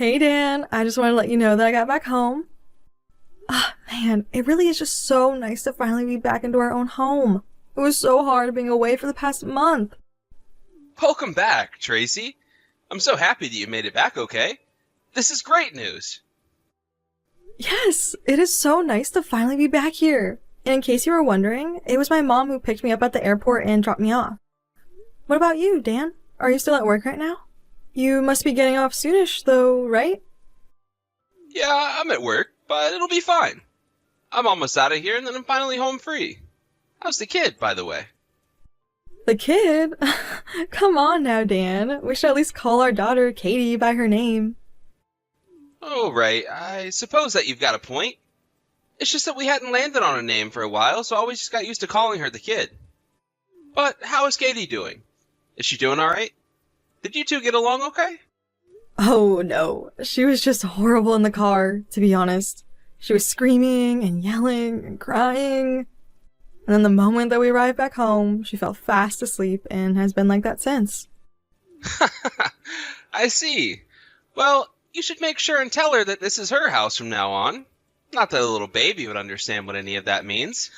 Hey Dan, I just wanted to let you know that I got back home. Ah, man, it really is just so nice to finally be back into our own home. It was so hard being away for the past month. Welcome back, Tracy. I'm so happy that you made it back okay. This is great news. Yes, it is so nice to finally be back here. And in case you were wondering, it was my mom who picked me up at the airport and dropped me off. What about you, Dan? Are you still at work right now? You must be getting off soonish, though, right? Yeah, I'm at work, but it'll be fine. I'm almost out of here and then I'm finally home free. How's the kid, by the way? The kid? Come on now, Dan. We should at least call our daughter Katie by her name. Oh, right. I suppose that you've got a point. It's just that we hadn't landed on a name for a while, so I always just got used to calling her the kid. But how is Katie doing? Is she doing alright? Did you two get along okay? Oh no, she was just horrible in the car, to be honest. She was screaming and yelling and crying. And then the moment that we arrived back home, she fell fast asleep and has been like that since. I see. Well, you should make sure and tell her that this is her house from now on. Not that a little baby would understand what any of that means.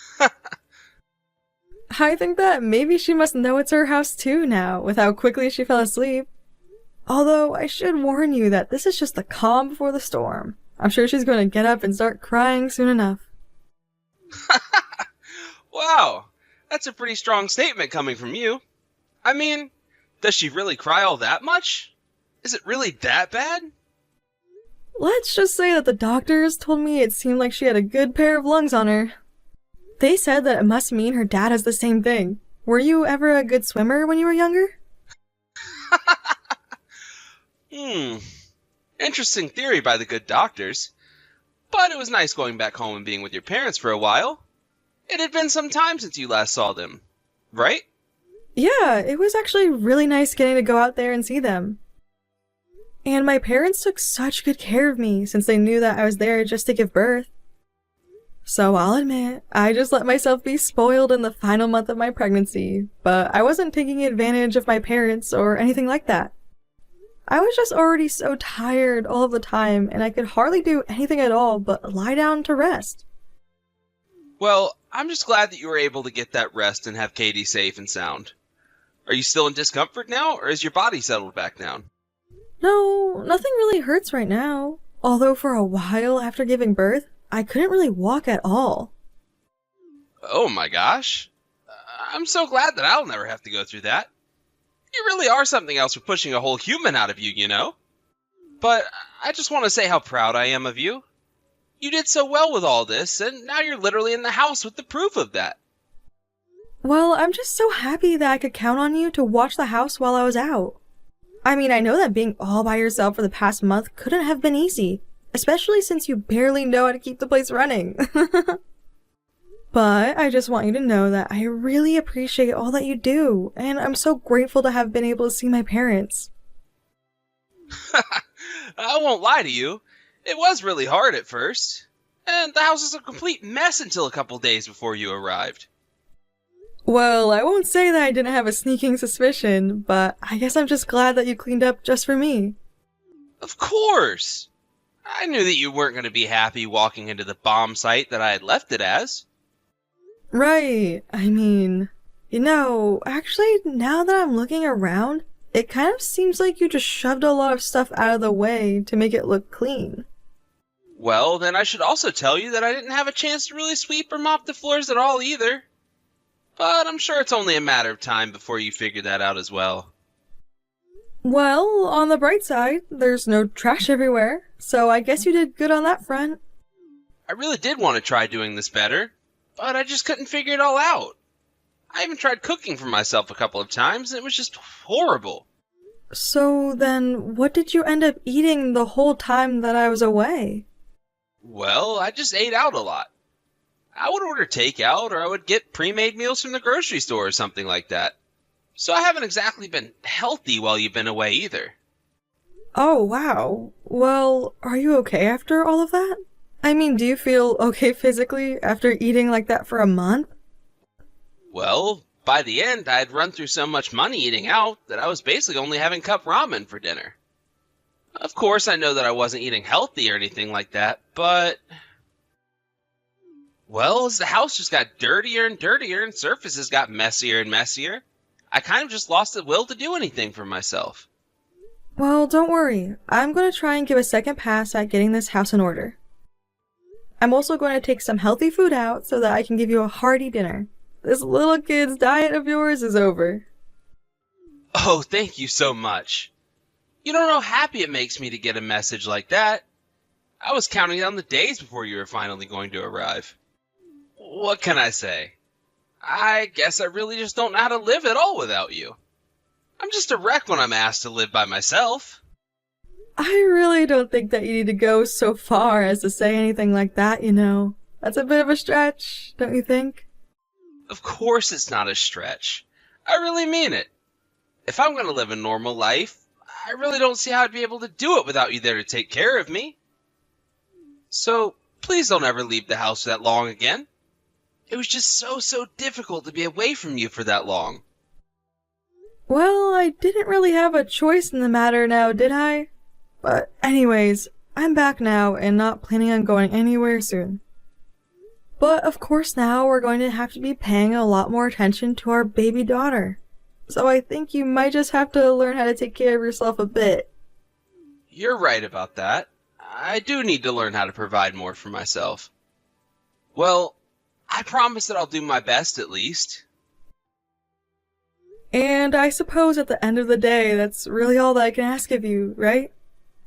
I think that maybe she must know it's her house too now, with how quickly she fell asleep. Although, I should warn you that this is just the calm before the storm. I'm sure she's going to get up and start crying soon enough. Wow, that's a pretty strong statement coming from you. I mean, does she really cry all that much? Is it really that bad? Let's just say that the doctors told me it seemed like she had a good pair of lungs on her. They said that it must mean her dad has the same thing. Were you ever a good swimmer when you were younger? Interesting theory by the good doctors. But it was nice going back home and being with your parents for a while. It had been some time since you last saw them, right? Yeah, it was actually really nice getting to go out there and see them. And my parents took such good care of me since they knew that I was there just to give birth. So I'll admit, I just let myself be spoiled in the final month of my pregnancy, but I wasn't taking advantage of my parents or anything like that. I was just already so tired all of the time, and I could hardly do anything at all but lie down to rest. Well, I'm just glad that you were able to get that rest and have Katie safe and sound. Are you still in discomfort now, or has your body settled back down? No, nothing really hurts right now. Although for a while after giving birth, I couldn't really walk at all. Oh my gosh. I'm so glad that I'll never have to go through that. You really are something else for pushing a whole human out of you, you know? But I just want to say how proud I am of you. You did so well with all this, and now you're literally in the house with the proof of that. Well, I'm just so happy that I could count on you to watch the house while I was out. I mean, I know that being all by yourself for the past month couldn't have been easy, especially since you barely know how to keep the place running. But I just want you to know that I really appreciate all that you do, and I'm so grateful to have been able to see my parents. I won't lie to you. It was really hard at first. And the house was a complete mess until a couple days before you arrived. Well, I won't say that I didn't have a sneaking suspicion, but I guess I'm just glad that you cleaned up just for me. Of course! I knew that you weren't going to be happy walking into the bomb site that I had left it as. Right, I mean, actually, now that I'm looking around, it kind of seems like you just shoved a lot of stuff out of the way to make it look clean. Well, then I should also tell you that I didn't have a chance to really sweep or mop the floors at all either. But I'm sure it's only a matter of time before you figure that out as well. Well, on the bright side, there's no trash everywhere, so I guess you did good on that front. I really did want to try doing this better, but I just couldn't figure it all out. I even tried cooking for myself a couple of times, and it was just horrible. So then, what did you end up eating the whole time that I was away? Well, I just ate out a lot. I would order takeout, or I would get pre-made meals from the grocery store or something like that. So I haven't exactly been healthy while you've been away either. Oh, wow. Well, are you okay after all of that? I mean, do you feel okay physically after eating like that for a month? Well, by the end, I had run through so much money eating out that I was basically only having cup ramen for dinner. Of course, I know that I wasn't eating healthy or anything like that, but well, as the house just got dirtier and dirtier and surfaces got messier and messier, I kind of just lost the will to do anything for myself. Well, don't worry. I'm going to try and give a second pass at getting this house in order. I'm also going to take some healthy food out so that I can give you a hearty dinner. This little kid's diet of yours is over. Oh, thank you so much. You don't know how happy it makes me to get a message like that. I was counting down the days before you were finally going to arrive. What can I say? I guess I really just don't know how to live at all without you. I'm just a wreck when I'm asked to live by myself. I really don't think that you need to go so far as to say anything like that, you know. That's a bit of a stretch, don't you think? Of course it's not a stretch. I really mean it. If I'm going to live a normal life, I really don't see how I'd be able to do it without you there to take care of me. So, please don't ever leave the house that long again. It was just so difficult to be away from you for that long. Well, I didn't really have a choice in the matter now, did I? But anyways, I'm back now and not planning on going anywhere soon. But of course now we're going to have to be paying a lot more attention to our baby daughter. So I think you might just have to learn how to take care of yourself a bit. You're right about that. I do need to learn how to provide more for myself. Well, I promise that I'll do my best at least. And I suppose at the end of the day, that's really all that I can ask of you, right?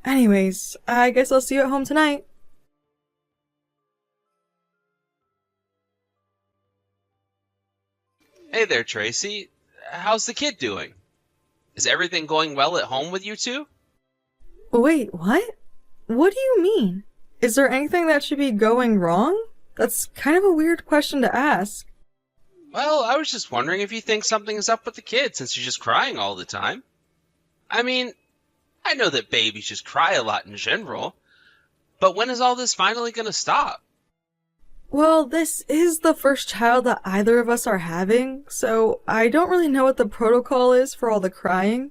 Anyways, I guess I'll see you at home tonight. Hey there, Tracy. How's the kid doing? Is everything going well at home with you two? Wait, what? What do you mean? Is there anything that should be going wrong? That's kind of a weird question to ask. Well, I was just wondering if you think something is up with the kid since she's just crying all the time. I mean, I know that babies just cry a lot in general, but when is all this finally going to stop? Well, this is the first child that either of us are having, so I don't really know what the protocol is for all the crying.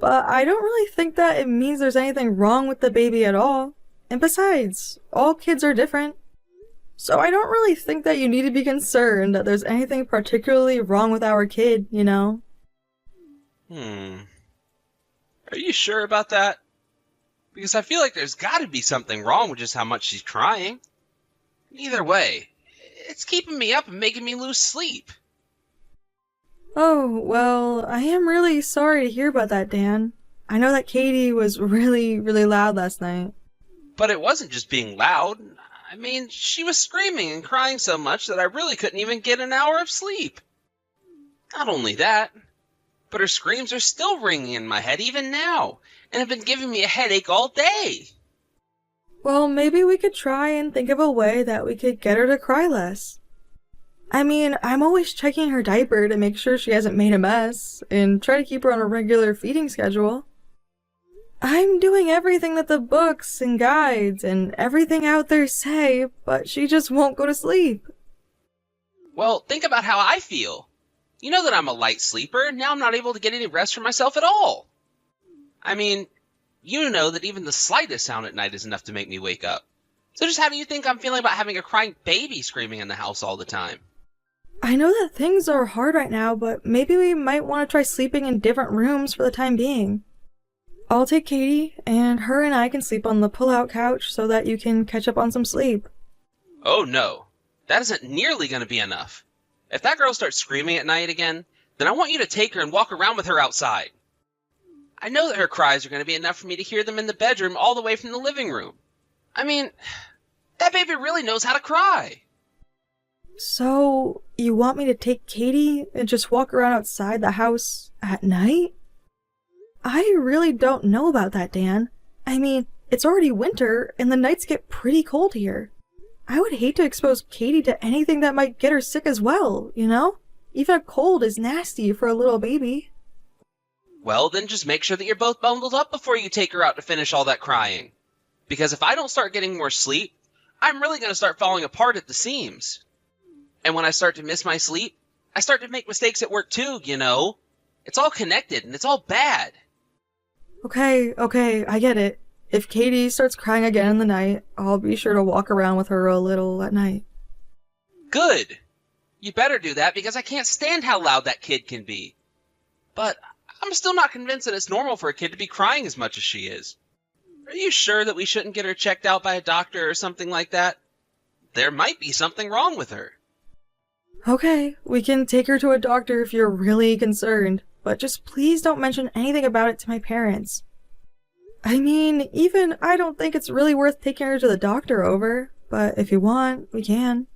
But I don't really think that it means there's anything wrong with the baby at all. And besides, all kids are different. So I don't really think that you need to be concerned that there's anything particularly wrong with our kid, you know? Are you sure about that? Because I feel like there's got to be something wrong with just how much she's crying. Either way, it's keeping me up and making me lose sleep. Oh, well, I am really sorry to hear about that, Dan. I know that Katie was really loud last night. But it wasn't just being loud. I mean, she was screaming and crying so much that I really couldn't even get an hour of sleep. Not only that, but her screams are still ringing in my head even now, and have been giving me a headache all day. Well, maybe we could try and think of a way that we could get her to cry less. I mean, I'm always checking her diaper to make sure she hasn't made a mess, and try to keep her on a regular feeding schedule. I'm doing everything that the books and guides and everything out there say, but she just won't go to sleep. Well, think about how I feel. You know that I'm a light sleeper, and now I'm not able to get any rest for myself at all. I mean, you know that even the slightest sound at night is enough to make me wake up. So just how do you think I'm feeling about having a crying baby screaming in the house all the time? I know that things are hard right now, but maybe we might want to try sleeping in different rooms for the time being. I'll take Katie, and her and I can sleep on the pull-out couch so that you can catch up on some sleep. Oh no, that isn't nearly going to be enough. If that girl starts screaming at night again, then I want you to take her and walk around with her outside. I know that her cries are going to be enough for me to hear them in the bedroom all the way from the living room. I mean, that baby really knows how to cry. So, you want me to take Katie and just walk around outside the house at night? I really don't know about that, Dan. I mean, it's already winter, and the nights get pretty cold here. I would hate to expose Katie to anything that might get her sick as well, you know? Even a cold is nasty for a little baby. Well, then just make sure that you're both bundled up before you take her out to finish all that crying. Because if I don't start getting more sleep, I'm really going to start falling apart at the seams. And when I start to miss my sleep, I start to make mistakes at work too, you know? It's all connected, and it's all bad. Okay, I get it. If Katie starts crying again in the night, I'll be sure to walk around with her a little at night. Good. You better do that because I can't stand how loud that kid can be. But I'm still not convinced that it's normal for a kid to be crying as much as she is. Are you sure that we shouldn't get her checked out by a doctor or something like that? There might be something wrong with her. Okay, we can take her to a doctor if you're really concerned, but just please don't mention anything about it to my parents. I mean, even I don't think it's really worth taking her to the doctor over, but if you want, we can.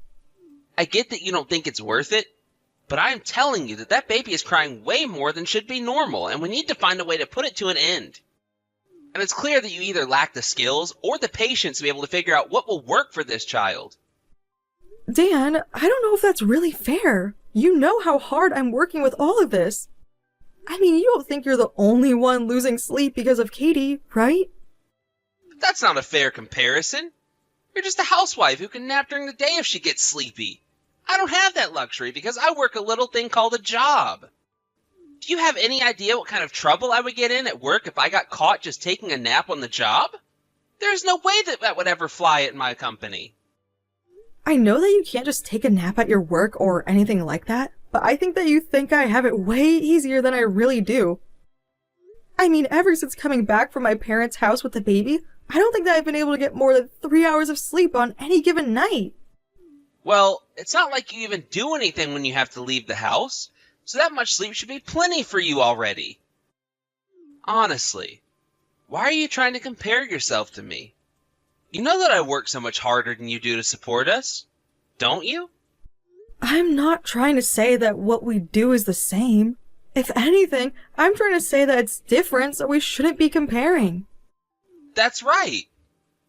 I get that you don't think it's worth it, but I am telling you that that baby is crying way more than should be normal, and we need to find a way to put it to an end. And it's clear that you either lack the skills or the patience to be able to figure out what will work for this child. Dan, I don't know if that's really fair. You know how hard I'm working with all of this. I mean, you don't think you're the only one losing sleep because of Katie, right? That's not a fair comparison. You're just a housewife who can nap during the day if she gets sleepy. I don't have that luxury because I work a little thing called a job. Do you have any idea what kind of trouble I would get in at work if I got caught just taking a nap on the job? There's no way that that would ever fly at my company. I know that you can't just take a nap at your work or anything like that, but I think that you think I have it way easier than I really do. I mean, ever since coming back from my parents' house with the baby, I don't think that I've been able to get more than 3 hours of sleep on any given night. Well, it's not like you even do anything when you have to leave the house, so that much sleep should be plenty for you already. Honestly, why are you trying to compare yourself to me? You know that I work so much harder than you do to support us, don't you? I'm not trying to say that what we do is the same. If anything, I'm trying to say that it's different, so we shouldn't be comparing. That's right.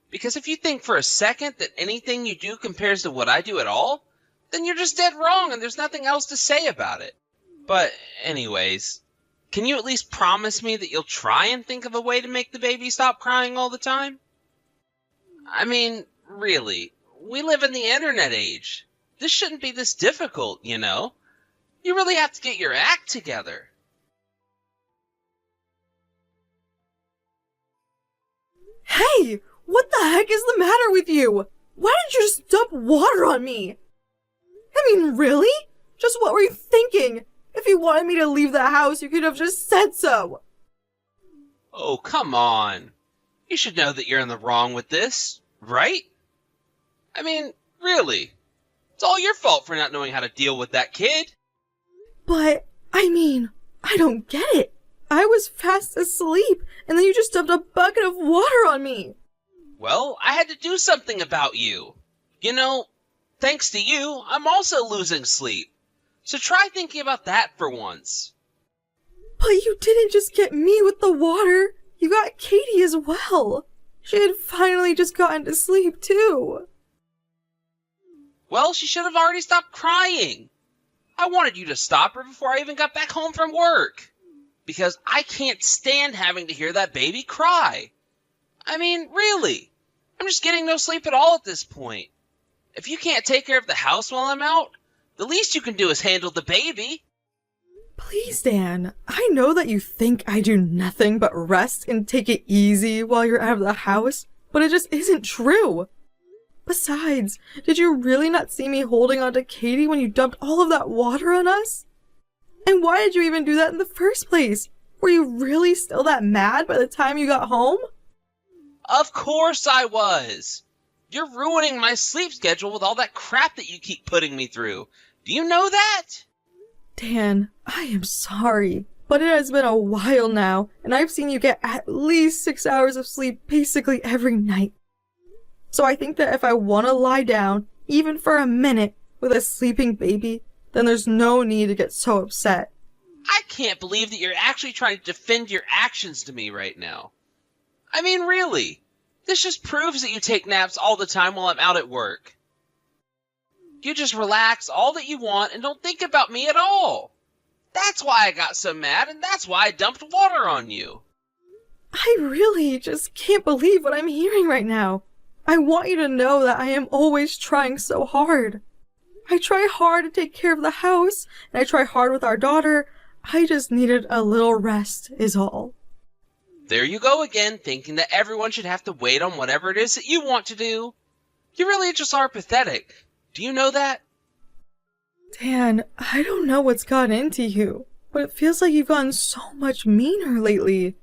Because if you think for a second that anything you do compares to what I do at all, then you're just dead wrong and there's nothing else to say about it. But anyways, can you at least promise me that you'll try and think of a way to make the baby stop crying all the time? I mean, really, we live in the internet age. This shouldn't be this difficult, you know? You really have to get your act together. Hey! What the heck is the matter with you? Why did you just dump water on me? I mean, really? Just what were you thinking? If you wanted me to leave the house, you could have just said so. Oh, come on. You should know that you're in the wrong with this, right? I mean, really. It's all your fault for not knowing how to deal with that kid. But, I mean, I don't get it. I was fast asleep, and then you just dumped a bucket of water on me. Well, I had to do something about you. You know, thanks to you, I'm also losing sleep. So try thinking about that for once. But you didn't just get me with the water. You got Katie as well. She had finally just gotten to sleep, too. Well, she should have already stopped crying. I wanted you to stop her before I even got back home from work. Because I can't stand having to hear that baby cry. I mean, really. I'm just getting no sleep at all at this point. If you can't take care of the house while I'm out, the least you can do is handle the baby. Please, Dan. I know that you think I do nothing but rest and take it easy while you're out of the house, but it just isn't true. Besides, did you really not see me holding on to Katie when you dumped all of that water on us? And why did you even do that in the first place? Were you really still that mad by the time you got home? Of course I was. You're ruining my sleep schedule with all that crap that you keep putting me through. Do you know that? Dan, I am sorry, but it has been a while now, and I've seen you get at least 6 hours of sleep basically every night. So I think that if I want to lie down, even for a minute, with a sleeping baby, then there's no need to get so upset. I can't believe that you're actually trying to defend your actions to me right now. I mean, really, this just proves that you take naps all the time while I'm out at work. You just relax all that you want and don't think about me at all. That's why I got so mad, and that's why I dumped water on you. I really just can't believe what I'm hearing right now. I want you to know that I am always trying so hard. I try hard to take care of the house, and I try hard with our daughter. I just needed a little rest, is all. There you go again, thinking that everyone should have to wait on whatever it is that you want to do. You really just are pathetic. Do you know that? Dan, I don't know what's gotten into you, but it feels like you've gotten so much meaner lately.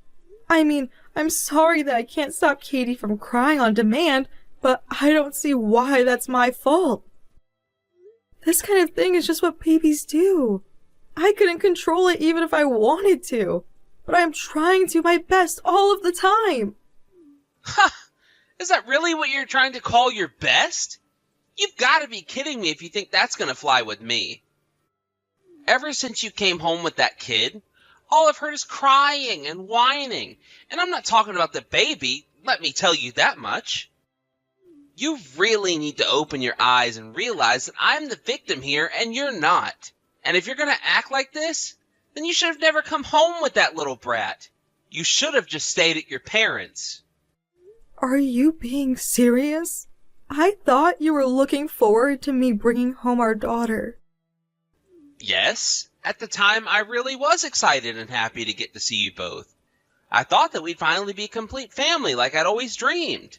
I mean, I'm sorry that I can't stop Katie from crying on demand, but I don't see why that's my fault. This kind of thing is just what babies do. I couldn't control it even if I wanted to, but I'm trying to my best all of the time. Ha! Is that really what you're trying to call your best? You've got to be kidding me if you think that's going to fly with me. Ever since you came home with that kid, all I've heard is crying and whining. And I'm not talking about the baby, let me tell you that much. You really need to open your eyes and realize that I'm the victim here and you're not. And if you're going to act like this, then you should have never come home with that little brat. You should have just stayed at your parents'. Are you being serious? I thought you were looking forward to me bringing home our daughter. Yes, at the time I really was excited and happy to get to see you both. I thought that we'd finally be a complete family like I'd always dreamed.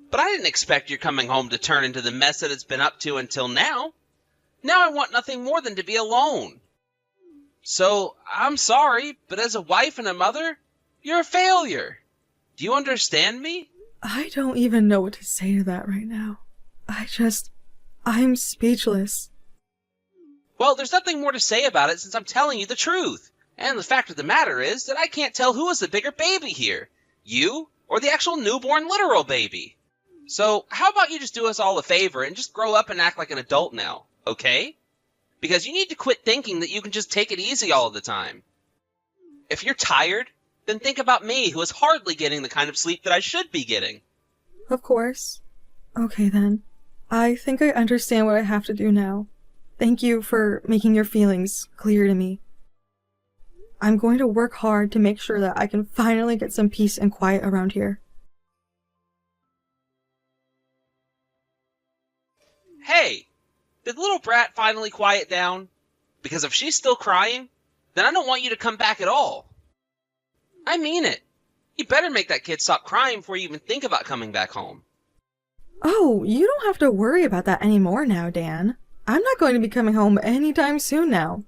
But I didn't expect your coming home to turn into the mess that it's been up to until now. Now I want nothing more than to be alone. So, I'm sorry, but as a wife and a mother, you're a failure. Do you understand me? I don't even know what to say to that right now. I'm speechless. Well, there's nothing more to say about it since I'm telling you the truth. And the fact of the matter is that I can't tell who is the bigger baby here. You or the actual newborn literal baby. So, how about you just do us all a favor and just grow up and act like an adult now, okay? Because you need to quit thinking that you can just take it easy all the time. If you're tired, then think about me, who is hardly getting the kind of sleep that I should be getting. Of course. Okay then. I think I understand what I have to do now. Thank you for making your feelings clear to me. I'm going to work hard to make sure that I can finally get some peace and quiet around here. Hey, did the little brat finally quiet down? Because if she's still crying, then I don't want you to come back at all. I mean it. You better make that kid stop crying before you even think about coming back home. Oh, you don't have to worry about that anymore now, Dan. I'm not going to be coming home anytime soon now.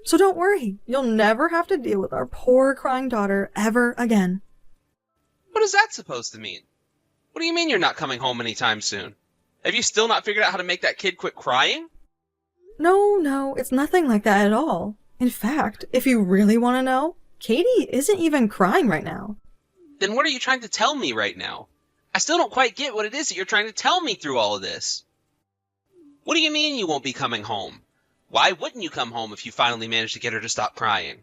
So don't worry, you'll never have to deal with our poor crying daughter ever again. What is that supposed to mean? What do you mean you're not coming home anytime soon? Have you still not figured out how to make that kid quit crying? No, it's nothing like that at all. In fact, if you really want to know, Katie isn't even crying right now. Then what are you trying to tell me right now? I still don't quite get what it is that you're trying to tell me through all of this. What do you mean you won't be coming home? Why wouldn't you come home if you finally managed to get her to stop crying?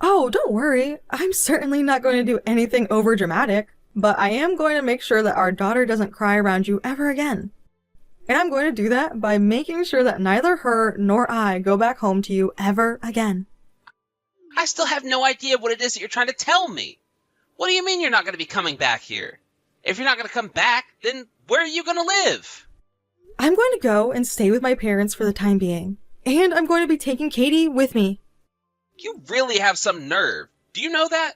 Oh, don't worry. I'm certainly not going to do anything overdramatic, but I am going to make sure that our daughter doesn't cry around you ever again. And I'm going to do that by making sure that neither her nor I go back home to you ever again. I still have no idea what it is that you're trying to tell me. What do you mean you're not going to be coming back here? If you're not going to come back, then where are you going to live? I'm going to go and stay with my parents for the time being. And I'm going to be taking Katie with me. You really have some nerve. Do you know that?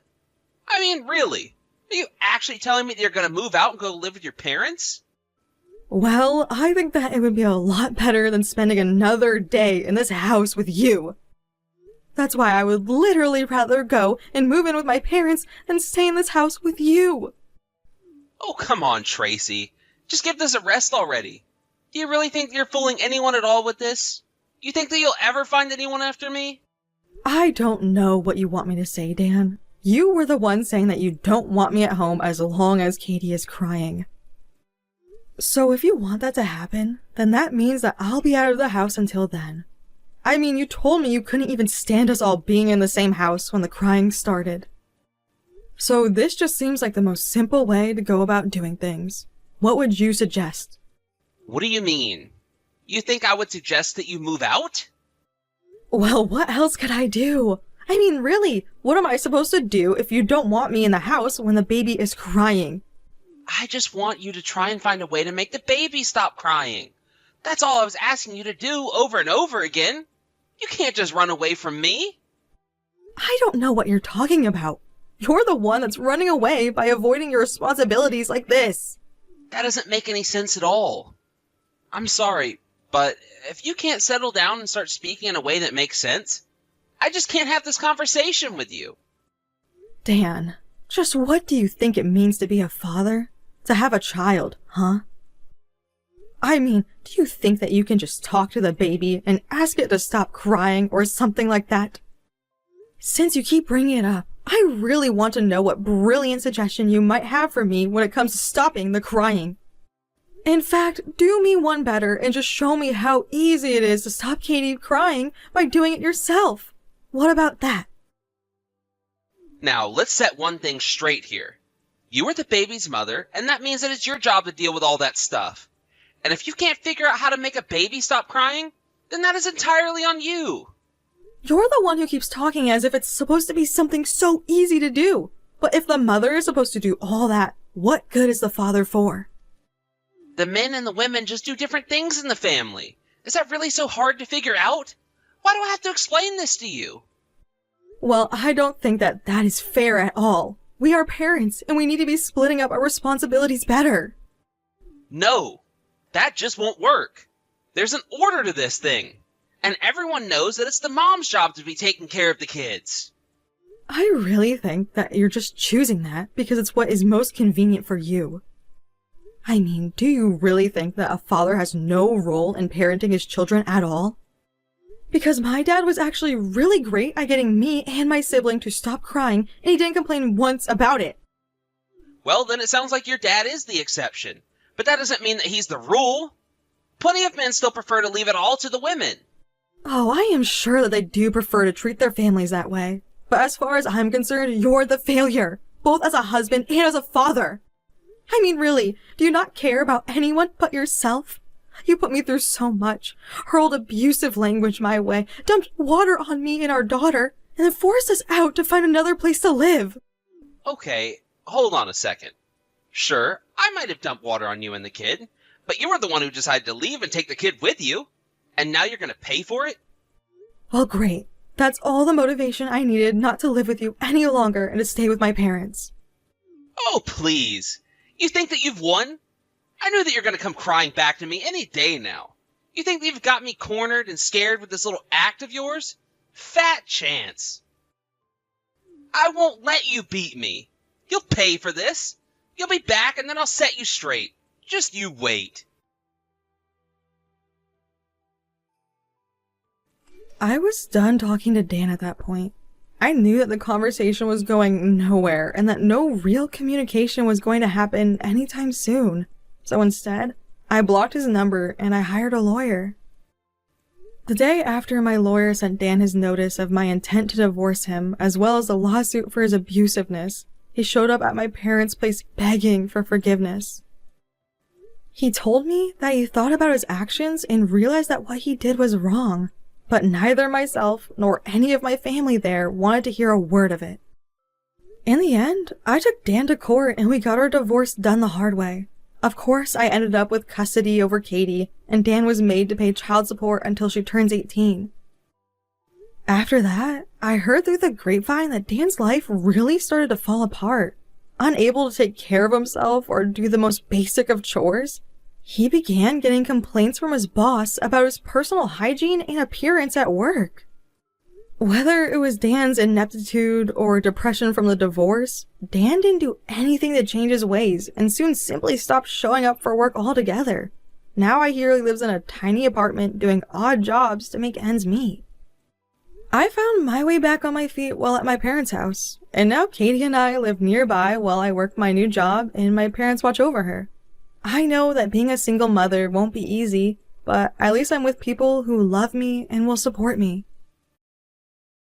I mean, really? Are you actually telling me that you're going to move out and go live with your parents? Well, I think that it would be a lot better than spending another day in this house with you. That's why I would literally rather go and move in with my parents than stay in this house with you. Oh, come on, Tracy. Just give this a rest already. Do you really think you're fooling anyone at all with this? You think that you'll ever find anyone after me? I don't know what you want me to say, Dan. You were the one saying that you don't want me at home as long as Katie is crying. So if you want that to happen, then that means that I'll be out of the house until then. I mean, you told me you couldn't even stand us all being in the same house when the crying started. So this just seems like the most simple way to go about doing things. What would you suggest? What do you mean? You think I would suggest that you move out? Well, what else could I do? I mean, really, what am I supposed to do if you don't want me in the house when the baby is crying? I just want you to try and find a way to make the baby stop crying. That's all I was asking you to do over and over again. You can't just run away from me. I don't know what you're talking about. You're the one that's running away by avoiding your responsibilities like this. That doesn't make any sense at all. I'm sorry, but if you can't settle down and start speaking in a way that makes sense, I just can't have this conversation with you. Dan, just what do you think it means to be a father? To have a child, huh? I mean, do you think that you can just talk to the baby and ask it to stop crying or something like that? Since you keep bringing it up, I really want to know what brilliant suggestion you might have for me when it comes to stopping the crying. In fact, do me one better and just show me how easy it is to stop Katie crying by doing it yourself. What about that? Now, let's set one thing straight here. You are the baby's mother, and that means that it's your job to deal with all that stuff. And if you can't figure out how to make a baby stop crying, then that is entirely on you. You're the one who keeps talking as if it's supposed to be something so easy to do. But if the mother is supposed to do all that, what good is the father for? The men and the women just do different things in the family. Is that really so hard to figure out? Why do I have to explain this to you? Well, I don't think that is fair at all. We are parents, and we need to be splitting up our responsibilities better. No, that just won't work. There's an order to this thing. And everyone knows that it's the mom's job to be taking care of the kids. I really think that you're just choosing that because it's what is most convenient for you. I mean, do you really think that a father has no role in parenting his children at all? Because my dad was actually really great at getting me and my sibling to stop crying, and he didn't complain once about it. Well, then it sounds like your dad is the exception. But that doesn't mean that he's the rule. Plenty of men still prefer to leave it all to the women. Oh, I am sure that they do prefer to treat their families that way. But as far as I'm concerned, you're the failure, both as a husband and as a father. I mean, really, do you not care about anyone but yourself? You put me through so much, hurled abusive language my way, dumped water on me and our daughter, and then forced us out to find another place to live. Okay, hold on a second. Sure, I might have dumped water on you and the kid, but you were the one who decided to leave and take the kid with you. And now you're going to pay for it? Well, great. That's all the motivation I needed not to live with you any longer and to stay with my parents. Oh, please. You think that you've won? I knew that you're going to come crying back to me any day now. You think that you've got me cornered and scared with this little act of yours? Fat chance. I won't let you beat me. You'll pay for this. You'll be back and then I'll set you straight. Just you wait. I was done talking to Dan at that point. I knew that the conversation was going nowhere and that no real communication was going to happen anytime soon. So instead, I blocked his number and I hired a lawyer. The day after my lawyer sent Dan his notice of my intent to divorce him, as well as a lawsuit for his abusiveness, he showed up at my parents' place begging for forgiveness. He told me that he thought about his actions and realized that what he did was wrong. But neither myself nor any of my family there wanted to hear a word of it. In the end, I took Dan to court and we got our divorce done the hard way. Of course, I ended up with custody over Katie, and Dan was made to pay child support until she turns 18. After that, I heard through the grapevine that Dan's life really started to fall apart. Unable to take care of himself or do the most basic of chores, he began getting complaints from his boss about his personal hygiene and appearance at work. Whether it was Dan's ineptitude or depression from the divorce, Dan didn't do anything to change his ways and soon simply stopped showing up for work altogether. Now I hear he lives in a tiny apartment doing odd jobs to make ends meet. I found my way back on my feet while at my parents' house, and now Katie and I live nearby while I work my new job and my parents watch over her. I know that being a single mother won't be easy, but at least I'm with people who love me and will support me.